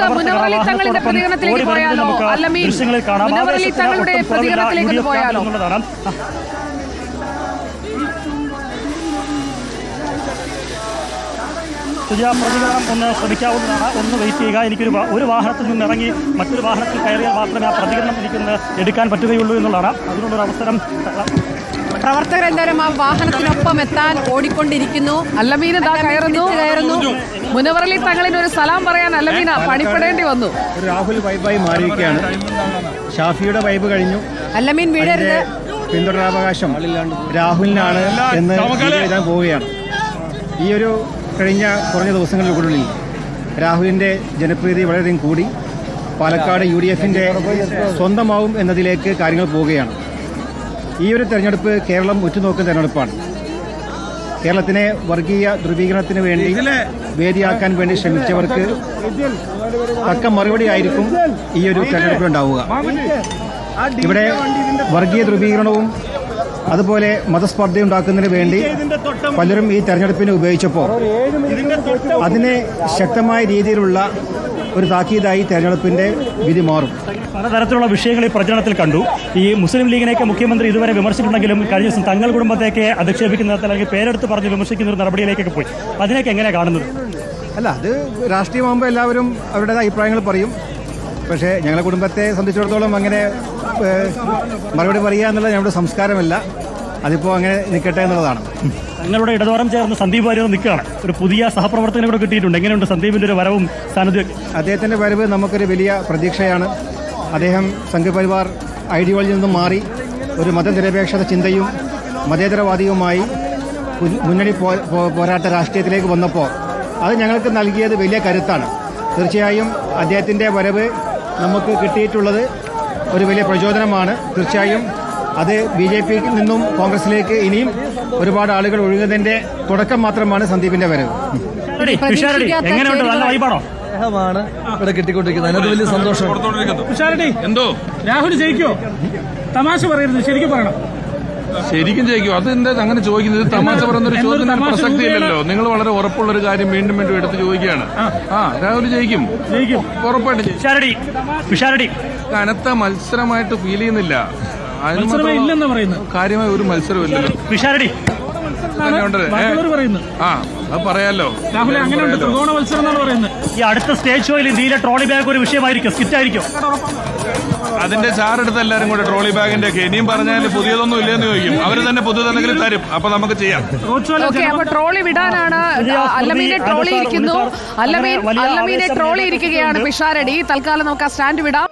നമുക്ക് മുനവറലി തങ്ങളുടെ പ്രതികരണത്തിലേക്ക് പോയാലോ? അല്ലമീൻ, മുനവറലി തങ്ങളുടെ പ്രതികരണത്തിലേക്ക് പോയാലോ? പ്രതികരണം ഒന്ന് ശ്രമിക്കാവുന്നതാണ്. ഒന്ന് വെയിറ്റ് ചെയ്യുക. ഒരു വാഹനത്തിൽ നിന്ന് ഇറങ്ങി മറ്റൊരു വാഹനത്തിൽ കയറിയാൽ മാത്രമേ ആ പ്രതികരണം എനിക്കൊന്ന് എടുക്കാൻ പറ്റുകയുള്ളൂ എന്നുള്ളതാണ്. അതിനുള്ളൊരു അവസരം പ്രവർത്തകരെല്ലാവരും ആ വാഹനത്തിനൊപ്പം എത്താൻ ഓടിക്കൊണ്ടിരിക്കുന്നു. അല്ലമീൻ കയറുന്നു. മുനവറലി തങ്ങളിന് ഒരു സലാം പറയാൻ അല്ലമീന പണിപ്പെടേണ്ടി വന്നു. രാഹുൽ വൈബായി മാറിയിരിക്കുകയാണ്. ഷാഫിയുടെ വൈബ് കഴിഞ്ഞു. അല്ലമീൻ വീഴരുത്. പിന്തുടരാവകാശം രാഹുലിനാണ് എന്ന് എഴുതാൻ പോവുകയാണ്. ഈ ഒരു കഴിഞ്ഞ കുറഞ്ഞ ദിവസങ്ങളിലുള്ളിൽ രാഹുലിൻ്റെ ജനപ്രീതി വളരെയധികം കൂടി പാലക്കാട് UDFന്റെ സ്വന്തമാവും എന്നതിലേക്ക് കാര്യങ്ങൾ പോവുകയാണ്. ഈ ഒരു തെരഞ്ഞെടുപ്പ് കേരളം ഉറ്റുനോക്കുന്ന തെരഞ്ഞെടുപ്പാണ്. കേരളത്തിനെ വർഗീയ ധ്രുവീകരണത്തിന് വേണ്ടി വേദിയാക്കാൻ വേണ്ടി ശ്രമിച്ചവർക്ക് തക്ക മറുപടി ആയിരിക്കും ഈ ഒരു തെരഞ്ഞെടുപ്പിലുണ്ടാവുക. ഇവിടെ വർഗീയ ധ്രുവീകരണവും അതുപോലെ മതസ്പർദ്ധയുണ്ടാക്കുന്നതിന് വേണ്ടി പലരും ഈ തെരഞ്ഞെടുപ്പിനെ ഉപയോഗിച്ചപ്പോൾ അതിനെ ശക്തമായ രീതിയിലുള്ള ഒരു താക്കീതായി തെരഞ്ഞെടുപ്പിന്റെ വിധി മാറും. പലതരത്തിലുള്ള വിഷയങ്ങൾ ഈ പ്രചരണത്തിൽ കണ്ടു. ഈ മുസ്ലിം ലീഗിനെയൊക്കെ മുഖ്യമന്ത്രി ഇതുവരെ വിമർശിച്ചിട്ടുണ്ടെങ്കിലും കഴിഞ്ഞ ദിവസം തങ്ങൾ കുടുംബത്തേക്ക് അധിക്ഷേപിക്കുന്ന തരത്തിൽ അല്ലെങ്കിൽ പേരെടുത്ത് പറഞ്ഞ് വിമർശിക്കുന്ന ഒരു നടപടിയിലേക്കൊക്കെ പോയി. അതിനൊക്കെ എങ്ങനെയാണ് കാണുന്നത്? അല്ല, അത് രാഷ്ട്രീയമാകുമ്പോൾ എല്ലാവരും അവരുടേതായ അഭിപ്രായങ്ങൾ പറയും. പക്ഷേ ഞങ്ങളുടെ കുടുംബത്തെ സംബന്ധിച്ചിടത്തോളം അങ്ങനെ മറുപടി പറയുക എന്നുള്ളത് ഞങ്ങളുടെ സംസ്കാരമല്ല. അതിപ്പോൾ അങ്ങനെ നിൽക്കട്ടെ എന്നുള്ളതാണ്. നിങ്ങളുടെ ഇടതോളം ചേർന്ന് സന്ദീപ് വാര്യർ നിൽക്കുകയാണ്. ഒരു പുതിയ സഹപ്രവർത്തകനെ കൂടെ കിട്ടിയിട്ടുണ്ട്. എങ്ങനെയുണ്ട് സന്ദീപിൻ്റെ ഒരു വരവും സാന്നിധ്യം? അദ്ദേഹത്തിൻ്റെ വരവ് നമുക്കൊരു വലിയ പ്രതീക്ഷയാണ്. അദ്ദേഹം സംഘപരിവാർ ഐഡിയോളജിയിൽ നിന്നും മാറി ഒരു മതനിരപേക്ഷത ചിന്തയും മതേതരവാദിയുമായി മുന്നണി പോരാട്ട രാഷ്ട്രീയത്തിലേക്ക് വന്നപ്പോൾ അത് ഞങ്ങൾക്ക് നൽകിയത് വലിയ കരുത്താണ്. തീർച്ചയായും അദ്ദേഹത്തിൻ്റെ വരവ് നമുക്ക് കിട്ടിയിട്ടുള്ളത് ഒരു വലിയ പ്രചോദനമാണ്. തീർച്ചയായും അത് BJPയിൽ നിന്നും കോൺഗ്രസിലേക്ക് ഇനിയും ഒരുപാട് ആളുകൾ ഒഴുകുന്നതിന്റെ തുടക്കം മാത്രമാണ് സന്ദീപിന്റെ വരവ്. എങ്ങനെയുണ്ട്? നല്ല വൈബാണോ? ാണ് ഇവിടെ കിട്ടിക്കൊണ്ടിരിക്കുന്നത്. അതിനകത്ത് വലിയ സന്തോഷം. എന്തോ രാഹുൽ ജയിക്കോ? തമാശ പറയരുത്, ശരിക്കും പറയണം. ശരിക്കും ജയിക്കും. അതെന്താ അങ്ങനെ ചോദിക്കുന്നത്? തമാശ പറയുന്നൊരു ചോദ്യത്തിന് പ്രസക്തി ഇല്ലല്ലോ. നിങ്ങൾ വളരെ ഉറപ്പുള്ളൊരു കാര്യം വീണ്ടും വീണ്ടും എടുത്ത് ചോദിക്കുകയാണ്. രാഹുൽ ജയിക്കും, ഉറപ്പായിട്ട് ജയിക്കും. കനത്ത മത്സരമായിട്ട് ഫീൽ ചെയ്യുന്നില്ല. ഇല്ലെന്ന് പറയുന്നത് കാര്യമായ ഒരു മത്സരമില്ലല്ലോ. അത് പറയാലോ. രാഹുൽ അങ്ങനെയുണ്ട്, ത്രികോണ മത്സരം എന്നാണ് പറയുന്നത്. ഈ അടുത്ത സ്റ്റേജ് ഷോയിൽ ഇന്ത്യയിലെ ട്രോളി ബാഗ് ഒരു വിഷയമായിരിക്കും, സ്കിറ്റായിരിക്കും. അതിന്റെ ചാറെടുത്ത് എല്ലാവരും കൂടെ ട്രോളി ബാഗിന്റെ ഒക്കെ ഇനിയും പറഞ്ഞാൽ പുതിയതൊന്നും ഇല്ലെന്ന് ചോദിക്കും. അവർ തന്നെ പുതിയതെന്തെങ്കിലും തരും. അപ്പൊ നമുക്ക് ചെയ്യാം. അപ്പൊ ട്രോളി വിടാനാണ് അല്ലമീനെ ട്രോളി ഇരിക്കുന്നു. അല്ലമീനെ ട്രോളി ഇരിക്കുകയാണ് പിഷാരടി. തൽക്കാലം നമുക്ക് ആ സ്റ്റാൻഡ് വിടാം.